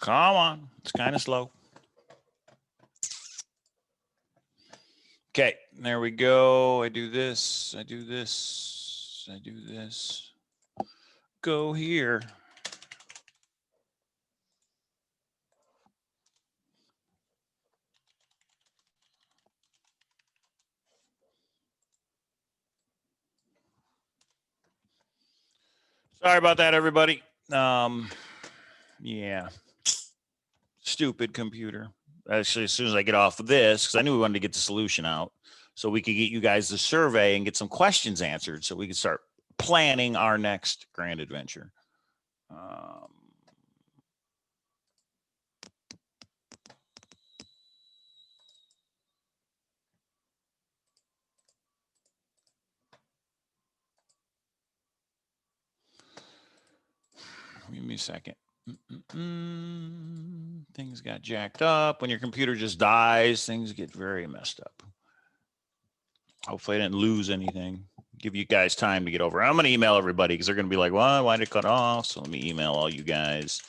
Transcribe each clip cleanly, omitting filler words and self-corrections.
Come on, it's kind of slow. Okay, there we go. I do this, I do this, I do this. Go here. Sorry about that, everybody. Yeah. Stupid computer. Actually, as soon as I get off of this, because I knew we wanted to get the solution out so we could get you guys the survey and get some questions answered so we could start planning our next grand adventure. Give me a second. Things got jacked up. When your computer just dies, things get very messed up. Hopefully I didn't lose anything. Give you guys time to get over. I'm going to email everybody because they're going to be like, well, why did it cut off? So let me email all you guys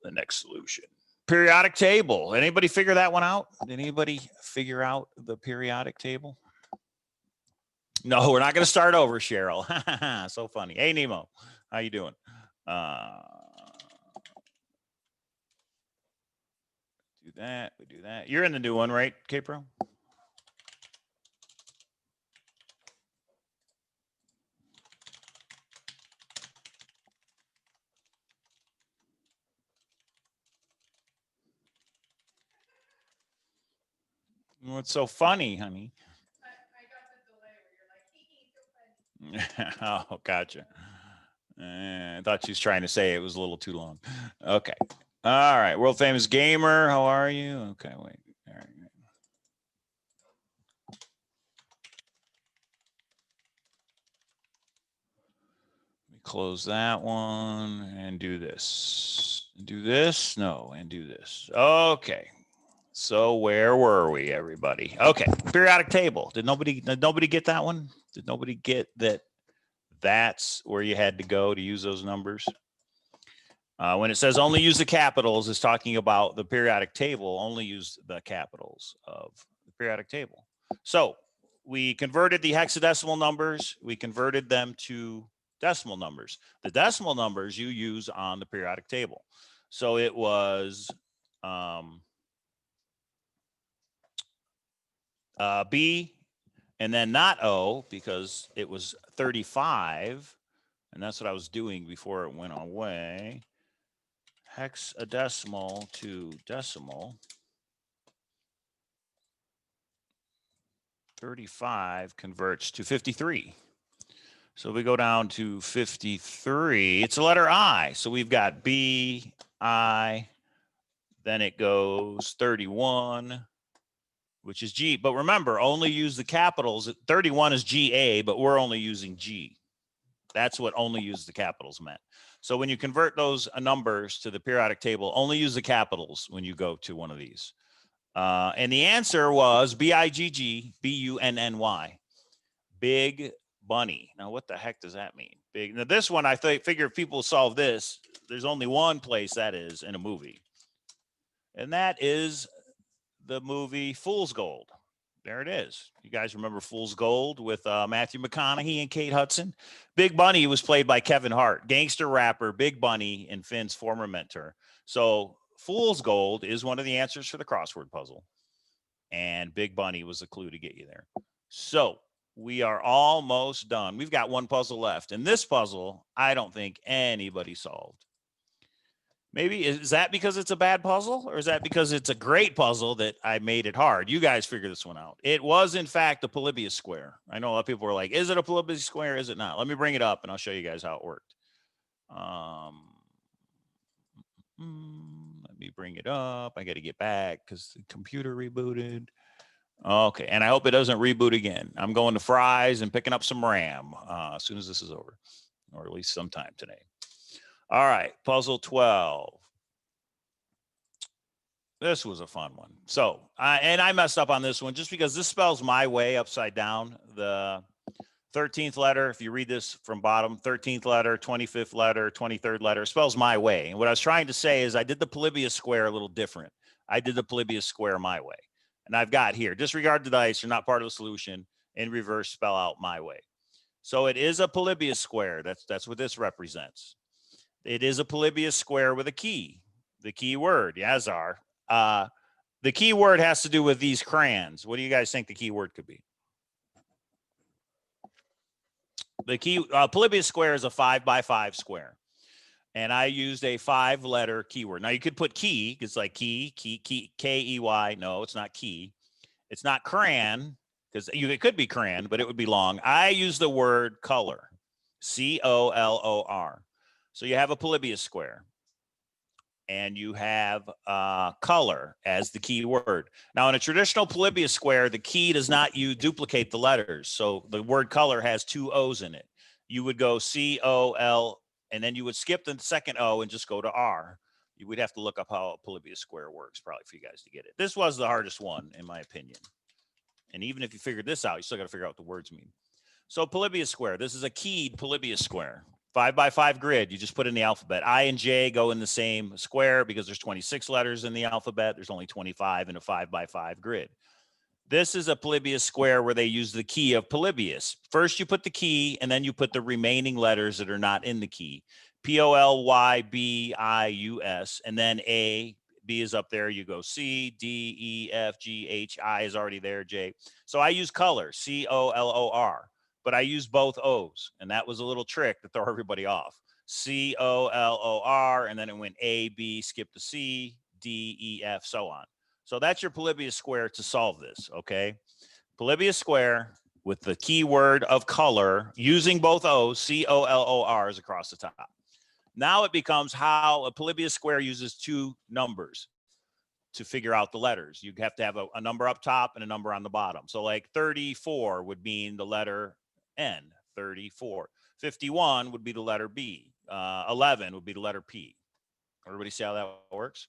the next solution. Periodic table. Anybody figure that one out? Did anybody figure out the periodic table? No, we're not going to start over, Cheryl. So funny. Hey, Nemo. How you doing? Do that. We do that. You're in the new one, right, K-Pro? What's so funny, honey? I got the delay where you're like, oh, gotcha. I thought she was trying to say it was a little too long. Okay. All right. World famous gamer. How are you? Okay. Wait. All right. Let me close that one and do this. Do this? No. And do this. Okay. So where were we, everybody? Okay. Periodic table. Did nobody get that one? Did nobody get that? That's where you had to go to use those numbers. When it says only use the capitals, it's talking about the periodic table. Only use the capitals of the periodic table. So we converted the hexadecimal numbers. We converted them to decimal numbers. The decimal numbers you use on the periodic table. So it was B and then not O because it was 35. And that's what I was doing before it went away. Hexadecimal to decimal. 35 converts to 53. So we go down to 53. It's a letter I. So we've got B, I, then it goes 31, which is G. But remember, only use the capitals. 31 is GA, but we're only using G. That's what only use the capitals meant. So when you convert those numbers to the periodic table, only use the capitals when you go to one of these. And the answer was BIGGBUNNY. Big Bunny. Now, what the heck does that mean? Big. Now, this one, I figure if people solve this, there's only one place that is in a movie. And that is the movie Fool's Gold. There it is. You guys remember Fool's Gold with Matthew McConaughey and Kate Hudson? Big Bunny was played by Kevin Hart, gangster rapper, Big Bunny, and Finn's former mentor. So Fool's Gold is one of the answers for the crossword puzzle. And Big Bunny was the clue to get you there. So we are almost done. We've got one puzzle left. And this puzzle, I don't think anybody solved. Maybe is that because it's a bad puzzle, or is that because it's a great puzzle that I made it hard? You guys figure this one out. It was, in fact, a Polybius square. I know a lot of people were like, is it a Polybius square? Is it not? Let me bring it up and I'll show you guys how it worked. Let me bring it up. I got to get back because the computer rebooted. Okay, and I hope it doesn't reboot again. I'm going to Fry's and picking up some RAM as soon as this is over, or at least sometime today. All right, puzzle 12. This was a fun one. So, and I messed up on this one just because this spells my way upside down. The 13th letter, if you read this from bottom, 13th letter, 25th letter, 23rd letter, spells my way. And what I was trying to say is I did the Polybius square a little different. I did the Polybius square my way. And I've got here, disregard the dice, you're not part of the solution. In reverse, spell out my way. So it is a Polybius square. That's what this represents. It is a Polybius square with a key. The key word, Yazar. The key word has to do with these crayons. What do you guys think the key word could be? The key Polybius square is a 5x5 square. And I used a 5-letter keyword. Now you could put key, it's like key, K-E-Y. No, it's not key. It's not crayon, because it could be crayon, but it would be long. I use the word color, C-O-L-O-R. So you have a Polybius square. And you have color as the key word. Now, in a traditional Polybius square, the key does not duplicate the letters. So the word color has 2 O's in it. You would go C-O-L, and then you would skip the second O and just go to R. You would have to look up how a Polybius square works probably for you guys to get it. This was the hardest one, in my opinion. And even if you figured this out, you still got to figure out what the words mean. So Polybius square, this is a keyed Polybius square. 5x5 grid, you just put in the alphabet. I and J go in the same square because there's 26 letters in the alphabet. There's only 25 in a 5x5 grid. This is a Polybius square where they use the key of Polybius. First, you put the key, and then you put the remaining letters that are not in the key. P-O-L-Y-B-I-U-S, and then A, B is up there. You go C, D, E, F, G, H, I is already there, J. So I use color, C-O-L-O-R. But I used both O's, and that was a little trick to throw everybody off. C-O-L-O-R, and then it went A, B, skip the C, D, E, F, so on. So that's your Polybius square to solve this, okay? Polybius square with the keyword of color using both O's, C-O-L-O-R's across the top. Now it becomes how a Polybius square uses 2 numbers to figure out the letters. You have to have a number up top and a number on the bottom. So like 34 would mean the letter N, 34. 51 would be the letter B. 11 would be the letter P. Everybody see how that works?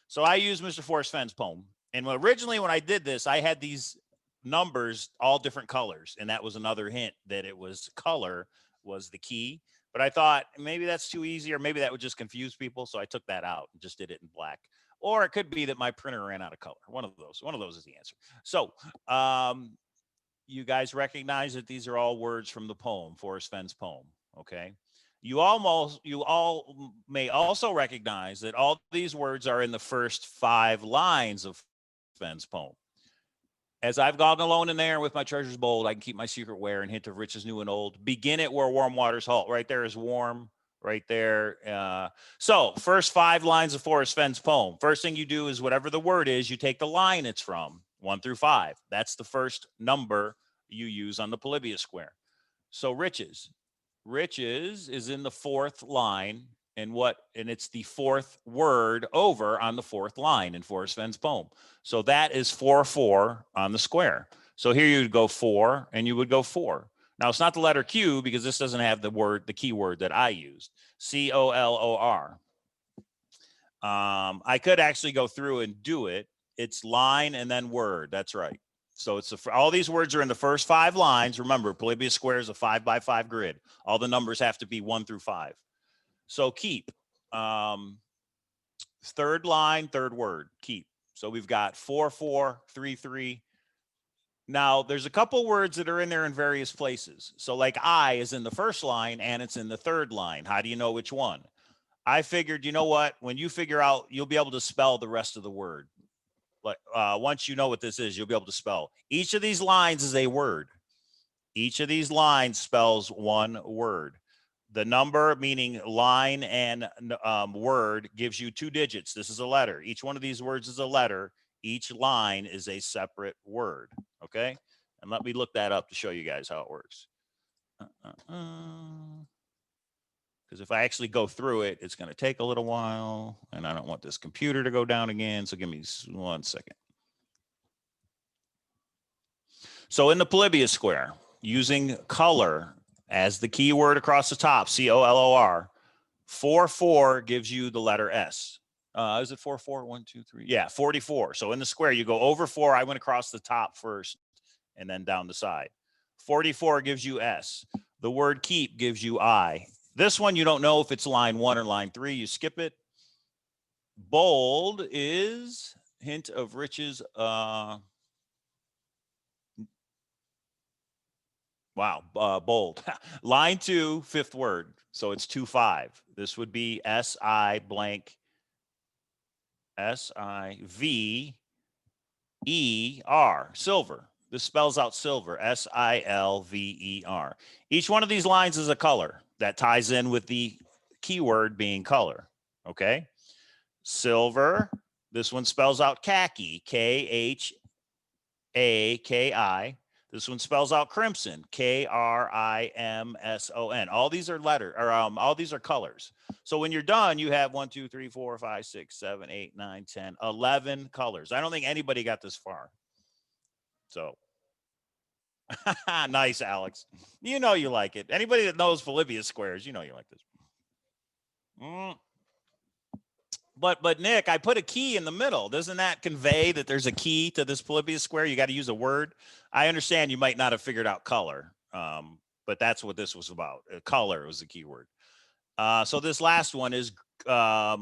So I use Mr. Forrest Fenn's poem. And originally when I did this, I had these numbers, all different colors. And that was another hint that it was color was the key. But I thought maybe that's too easy, or maybe that would just confuse people. So I took that out and just did it in black. Or it could be that my printer ran out of color. One of those is the answer. So you guys recognize that these are all words from the poem, Forrest Fenn's poem, okay? You all may also recognize that all these words are in the first 5 lines of Fenn's poem. As I've gone alone in there with my treasures bold, I can keep my secret where and hint of riches new and old. Begin it where warm waters halt. Right there is warm. Right there. So first 5 lines of Forrest Fenn's poem. First thing you do is whatever the word is, you take the line it's from, 1 through 5. That's the first number you use on the Polybius square. So riches. Riches is in the 4th line, and it's the 4th word over on the 4th line in Forrest Fenn's poem. So that is 4-4 on the square. So here you would go 4 and you would go 4. Now it's not the letter Q because this doesn't have the keyword that I used, C-O-L-O-R. I could actually go through and do it. It's line and then word. That's right. So it's all these words are in the first 5 lines. Remember, Polybius square is a 5x5 grid. All the numbers have to be 1 through 5. So keep. 3rd line, 3rd word, keep. So we've got 4-4, 3-3. Now, there's a couple words that are in there in various places. So like I is in the 1st line and it's in the 3rd line. How do you know which one? I figured, you know what? When you figure out, you'll be able to spell the rest of the word. Like once you know what this is, you'll be able to spell. Each of these lines is a word. Each of these lines spells 1 word. The number, meaning line and word, gives you 2 digits. This is a letter. Each one of these words is a letter. Each line is a separate word, okay? And let me look that up to show you guys how it works. Because if I actually go through it, it's going to take a little while, and I don't want this computer to go down again, so give me 1 second. So in the Polybius square, using color as the keyword across the top, C-O-L-O-R, 4-4 gives you the letter S. Is it 4, 4, 1, 2, 3? Yeah, 44. So in the square, you go over 4. I went across the top first and then down the side. 44 gives you S. The word keep gives you I. This one, you don't know if it's line 1 or line 3. You skip it. Bold is hint of riches. Wow, bold. Line 2, 5th word. So it's 2, 5. This would be S-I blank. S-I-V-E-R, silver. This spells out silver, S-I-L-V-E-R. Each one of these lines is a color that ties in with the keyword being color, okay? Silver, this one spells out khaki, K-H-A-K-I. This one spells out crimson, K-R-I-M-S-O-N. All these are all these are colors. So when you're done, you have 1, 2, 3, 4, 5, 6, 7, 8, 9, 10, 11 colors. I don't think anybody got this far. So nice, Alex. You know you like it. Anybody that knows Polybius squares, you know you like this. But Nick, I put a key in the middle. Doesn't that convey that there's a key to this Polybius square? You got to use a word. I understand you might not have figured out color, but that's what this was about. Color was the key word. So this last one is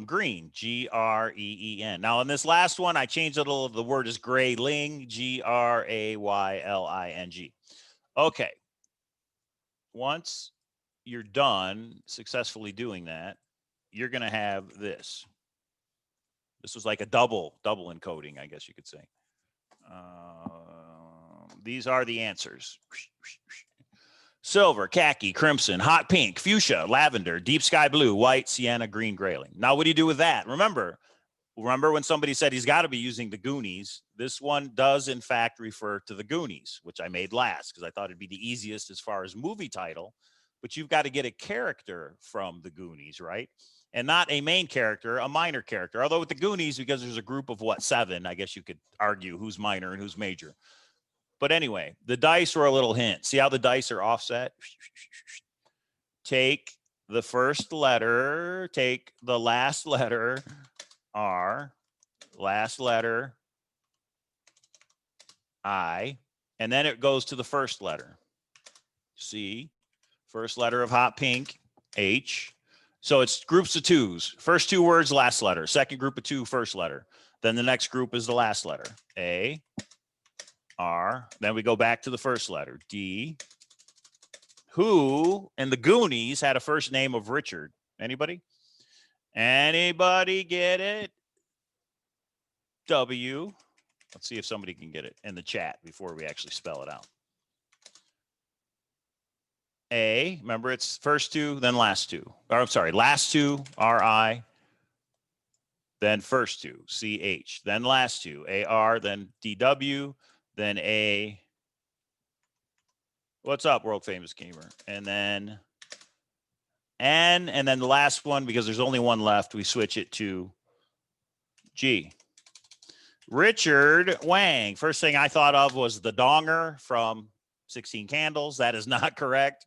green, G-R-E-E-N. Now, in this last one, I changed it a little. The word is grayling, G-R-A-Y-L-I-N-G. Okay. Once you're done successfully doing that, you're going to have this. This was like a double encoding, I guess you could say. These are the answers. Silver, khaki, crimson, hot pink, fuchsia, lavender, deep sky blue, white, sienna, green, grayling. Now, what do you do with that? Remember when somebody said he's got to be using the Goonies? This one does, in fact, refer to the Goonies, which I made last because I thought it'd be the easiest as far as movie title. But you've got to get a character from the Goonies, right? And not a main character, a minor character. Although with the Goonies, because there's a group of, 7, I guess you could argue who's minor and who's major. But anyway, the dice were a little hint. See how the dice are offset? Take the first letter, take the last letter, R, last letter, I, and then it goes to the first letter, C, first letter of hot pink, H. So it's groups of 2s. First 2 words, last letter. Second group of 2, first letter. Then the next group is the last letter. A, R. Then we go back to the first letter. D. Who and the Goonies had a first name of Richard? Anybody? Anybody get it? W. Let's see if somebody can get it in the chat before we actually spell it out. A, remember it's first 2, then last 2. Or I'm sorry, last 2, R-I, then first 2, C-H, then last 2, A-R, then D-W, then A, what's up, world famous gamer? And then N, and then the last one, because there's only one left, we switch it to G. Richard Wang. First thing I thought of was the donger from 16 Candles. That is not correct.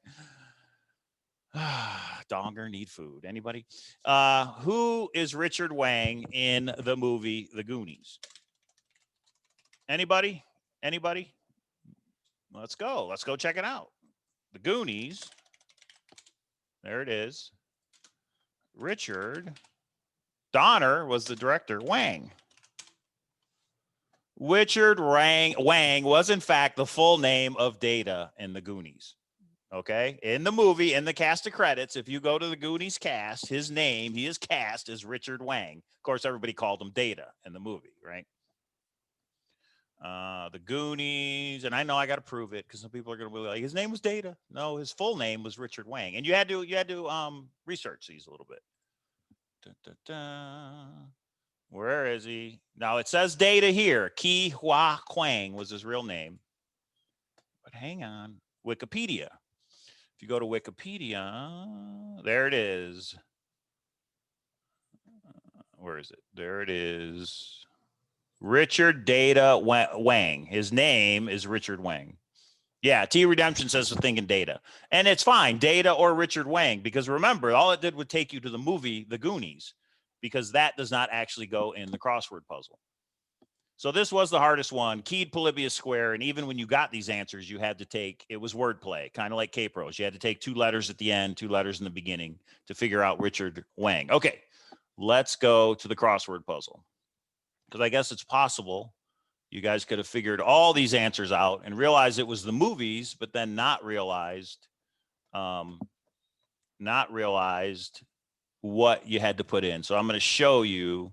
Donger need food. Anybody? Who is Richard Wang in the movie The Goonies? Anybody? Anybody? Let's go. Let's go check it out. The Goonies. There it is. Richard. Donner was the director. Wang. Richard Wang was, in fact, the full name of Data in the Goonies. Okay? In the movie, in the cast of credits, if you go to the Goonies cast, his name, he is cast as Richard Wang. Of course, everybody called him Data in the movie, right? The Goonies, and I know I got to prove it because some people are going to be like, his name was Data. No, his full name was Richard Wang. And you had to research these a little bit. Where is he? Now it says Data here. Ki Hua Kwang was his real name. But hang on. Wikipedia. If you go to Wikipedia, there it is. Where is it? There it is. Richard Data Wang. His name is Richard Wang. Yeah, T Redemption says we're thinking Data. And it's fine, Data or Richard Wang, because remember, all it did would take you to the movie, The Goonies. because that does not actually go in the crossword puzzle. So this was the hardest one, keyed Polybius square. And even when you got these answers, you had to take, it was wordplay, kind of like K-Pros. You had to take 2 letters at the end, 2 letters in the beginning to figure out Richard Wang. Okay, let's go to the crossword puzzle. Because I guess it's possible you guys could have figured all these answers out and realized it was the movies, but then not realized what you had to put in. So I'm going to show you,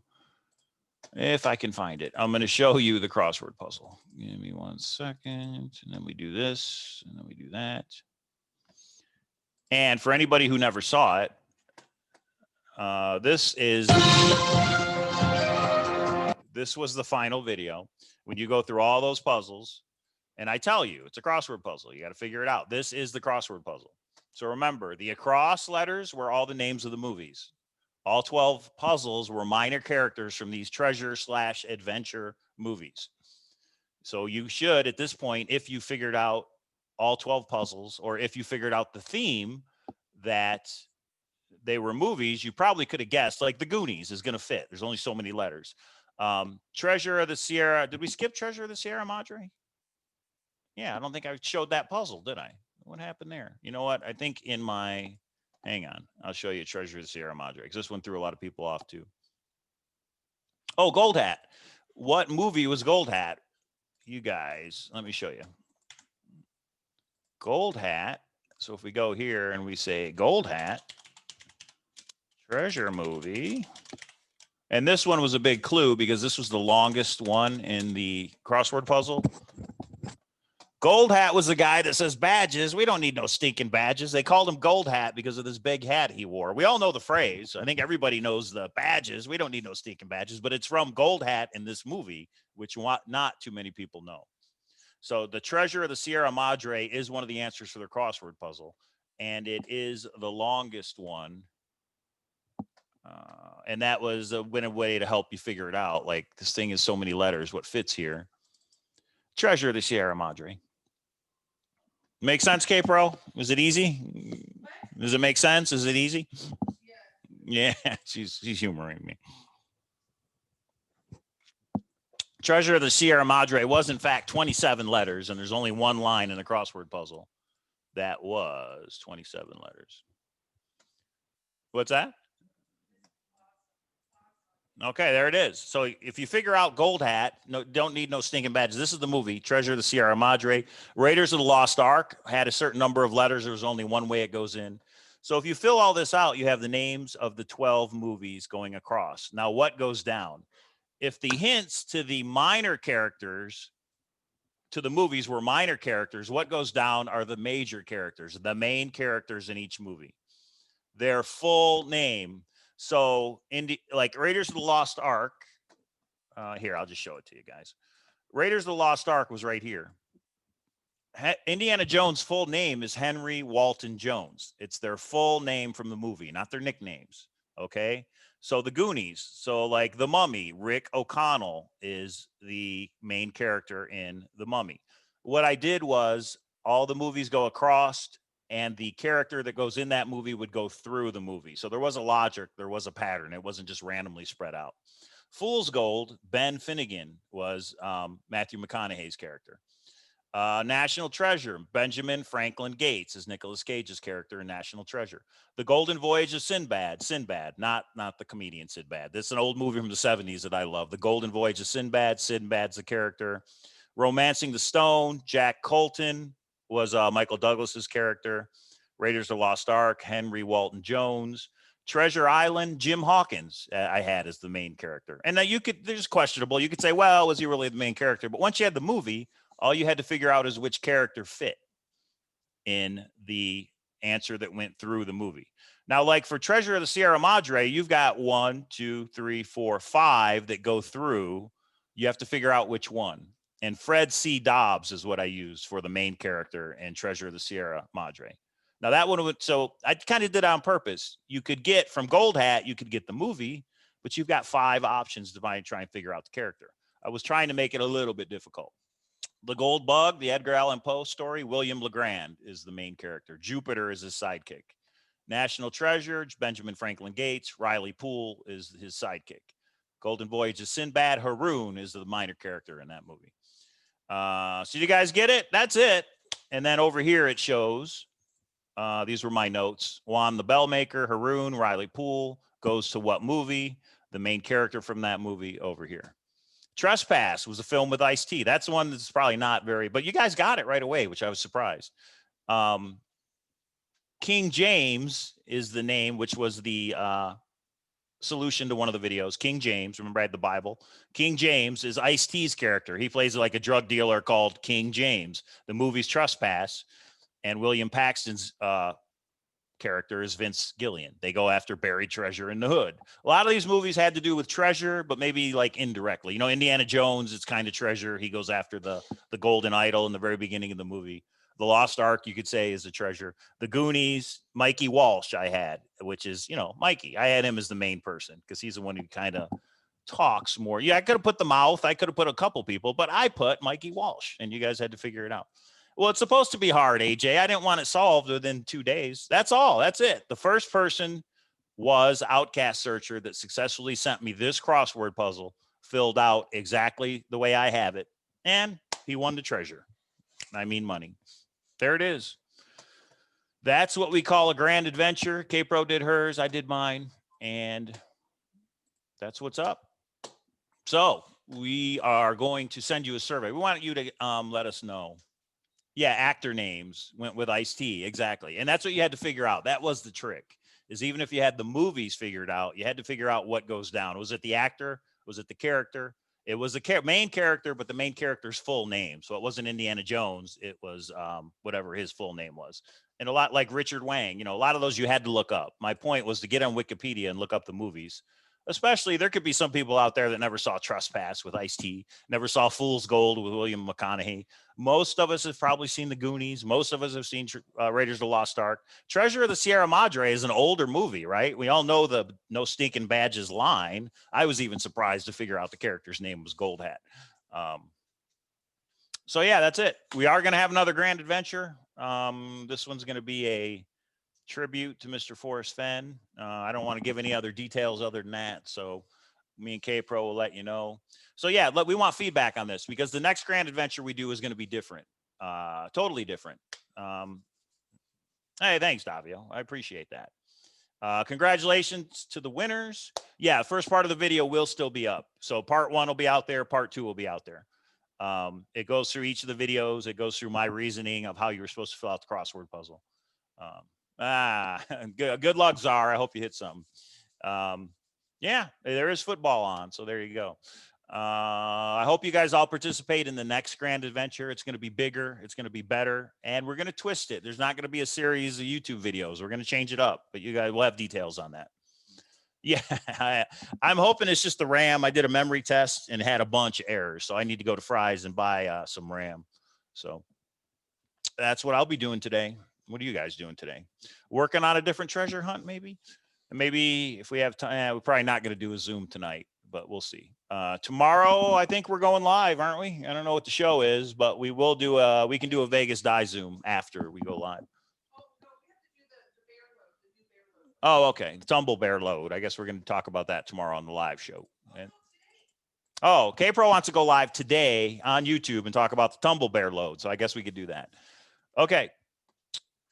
if I can find it, I'm going to show you the crossword puzzle. Give me 1 second. And then we do this, and then we do that. And for anybody who never saw it, this was the final video. When you go through all those puzzles, and I tell you, it's a crossword puzzle. You got to figure it out. This is the crossword puzzle. So remember, the across letters were all the names of the movies. All 12 puzzles were minor characters from these treasure/adventure movies. So you should, at this point, if you figured out all 12 puzzles, or if you figured out the theme that they were movies, you probably could have guessed, like the Goonies is going to fit. There's only so many letters. Treasure of the Sierra. Did we skip Treasure of the Sierra Madre? Yeah, I don't think I showed that puzzle, did I? What happened there? You know what? I think in my, hang on, I'll show you Treasure of the Sierra Madre, because this one threw a lot of people off too. Oh, Gold Hat. What movie was Gold Hat? You guys, let me show you. Gold Hat. So if we go here and we say Gold Hat, treasure movie. And this one was a big clue because this was the longest one in the crossword puzzle. Gold Hat was the guy that says badges. We don't need no stinking badges. They called him Gold Hat because of this big hat he wore. We all know the phrase. I think everybody knows the badges. We don't need no stinking badges, but it's from Gold Hat in this movie, which not too many people know. So the Treasure of the Sierra Madre is one of the answers for the crossword puzzle, and it is the longest one. And that was a way to help you figure it out. Like, this thing is so many letters. What fits here? Treasure of the Sierra Madre. Make sense, K-Pro? Was it easy? Does it make sense? Is it easy? Yeah, she's humoring me. Treasure of the Sierra Madre was, in fact, 27 letters, and there's only one line in the crossword puzzle that was 27 letters. What's that? Okay, there it is. So if you figure out Gold Hat, no, don't need no stinking badges. This is the movie, Treasure of the Sierra Madre. Raiders of the Lost Ark had a certain number of letters. There was only one way it goes in. So if you fill all this out, you have the names of the 12 movies going across. Now, what goes down? If the hints to the minor characters to the movies were minor characters, what goes down are the major characters, the main characters in each movie, their full name. So like Raiders of the Lost Ark, here, I'll just show it to you guys. Raiders of the Lost Ark was right here. Indiana Jones' full name is Henry Walton Jones. It's their full name from the movie, not their nicknames. Okay. So the Goonies, so like the Mummy, Rick O'Connell is the main character in the Mummy. What I did was all the movies go across, and the character that goes in that movie would go through the movie. So there was a logic, there was a pattern. It wasn't just randomly spread out. Fool's Gold, Ben Finnegan was Matthew McConaughey's character. National Treasure, Benjamin Franklin Gates is Nicolas Cage's character in National Treasure. The Golden Voyage of Sinbad, not the comedian Sinbad. This is an old movie from the 70s that I love. The Golden Voyage of Sinbad, Sinbad's the character. Romancing the Stone, Jack Colton was Michael Douglas's character. Raiders of the Lost Ark, Henry Walton Jones. Treasure Island, Jim Hawkins I had as the main character. And now there's questionable. You could say, well, was he really the main character? But once you had the movie, all you had to figure out is which character fit in the answer that went through the movie. Now, like for Treasure of the Sierra Madre, you've got 1, 2, 3, 4, 5 that go through. You have to figure out which one. And Fred C. Dobbs is what I used for the main character in Treasure of the Sierra Madre. Now that one would, so I kind of did it on purpose. You could get from Gold Hat, you could get the movie, but you've got 5 options to try and figure out the character. I was trying to make it a little bit difficult. The Gold Bug, the Edgar Allan Poe story, William Legrand is the main character. Jupiter is his sidekick. National Treasure, Benjamin Franklin Gates. Riley Poole is his sidekick. Golden Voyage is Sinbad. Haroon is the minor character in that movie. So you guys get it? That's it. And then over here it shows, these were my notes. Juan the Bellmaker, Haroon, Riley Poole goes to what movie? The main character from that movie over here. Trespass was a film with Ice-T. That's the one that's probably not very, but you guys got it right away, which I was surprised. King James is the name, which was the solution to one of the videos. King James, remember I had the Bible. King James is Ice-T's character. He plays like a drug dealer called King James. The movie's Trespass, and William Paxton's character is Vince Gilligan. They go after buried treasure in the hood. A lot of these movies had to do with treasure, but maybe like indirectly. You know, Indiana Jones, it's kind of treasure. He goes after the golden idol in the very beginning of the movie. The Lost Ark, you could say, is a treasure. The Goonies, Mikey Walsh I had, which is, you know, Mikey. I had him as the main person because he's the one who kind of talks more. Yeah, I could have put the mouth. I could have put a couple people, but I put Mikey Walsh, and you guys had to figure it out. Well, it's supposed to be hard, AJ. I didn't want it solved within 2 days. That's all. That's it. The first person was Outcast Searcher that successfully sent me this crossword puzzle, filled out exactly the way I have it, and he won the treasure. I mean money. There it is. That's what we call a grand adventure. K-Pro did hers. I did mine. And that's what's up. So we are going to send you a survey. We want you to let us know. Yeah, actor names went with Ice-T. Exactly. And that's what you had to figure out. That was the trick, is even if you had the movies figured out, you had to figure out what goes down. Was it the actor? Was it the character? It was the main character, but the main character's full name. So it wasn't Indiana Jones. It was whatever his full name was. And a lot like Richard Wang, you know, a lot of those you had to look up. My point was to get on Wikipedia and look up the movies. Especially, there could be some people out there that never saw Trespass with Ice-T, never saw Fool's Gold with William McConaughey. Most of us have probably seen the Goonies. Most of us have seen Raiders of the Lost Ark. Treasure of the Sierra Madre is an older movie, right? We all know the no stinking badges line. I was even surprised to figure out the character's name was Gold Hat. So yeah, that's it. We are going to have another grand adventure. This one's going to be a tribute to Mr. Forrest Fenn. I don't want to give any other details other than that. So me and K-Pro will let you know. So yeah, we want feedback on this because the next grand adventure we do is going to be different. Totally different. Hey, thanks, Davio. I appreciate that. Congratulations to the winners. Yeah, the first part of the video will still be up. So part 1 will be out there. Part 2 will be out there. It goes through each of the videos. It goes through my reasoning of how you were supposed to fill out the crossword puzzle. Good luck, Czar. I hope you hit something. Yeah, there is football on, so there you go. I hope you guys all participate in the next grand adventure. It's going to be bigger, it's going to be better, and we're going to twist it. There's not going to be a series of YouTube videos. We're going to change it up, but you guys will have details on that. Yeah, I'm hoping it's just the RAM. I did a memory test and had a bunch of errors, so I need to go to Fry's and buy some RAM. So that's what I'll be doing today. What are you guys doing today? Working on a different treasure hunt, maybe? And maybe if we have time, we're probably not going to do a Zoom tonight, but we'll see. Tomorrow, I think we're going live, aren't we? I don't know what the show is, but we will do we can do a Vegas die Zoom after we go live. Oh, okay. The Tumble Bear load. I guess we're going to talk about that tomorrow on the live show. And, oh, K-Pro wants to go live today on YouTube and talk about the Tumble Bear load. So I guess we could do that. Okay.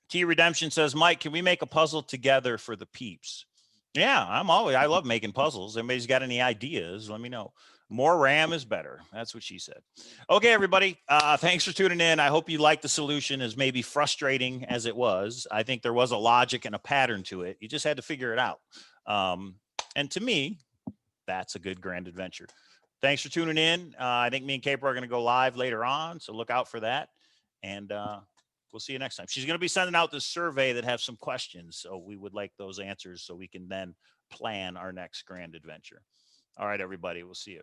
T Redemption says, Mike, can we make a puzzle together for the peeps? Yeah, I love making puzzles. Anybody's got any ideas? Let me know. More RAM is better. That's what she said. Okay, everybody. Thanks for tuning in. I hope you liked the solution, as maybe frustrating as it was. I think there was a logic and a pattern to it. You just had to figure it out. And to me, that's a good grand adventure. Thanks for tuning in. I think me and K-Pro are going to go live later on, so look out for that. And we'll see you next time. She's going to be sending out this survey that has some questions, so we would like those answers so we can then plan our next grand adventure. All right, everybody. We'll see you.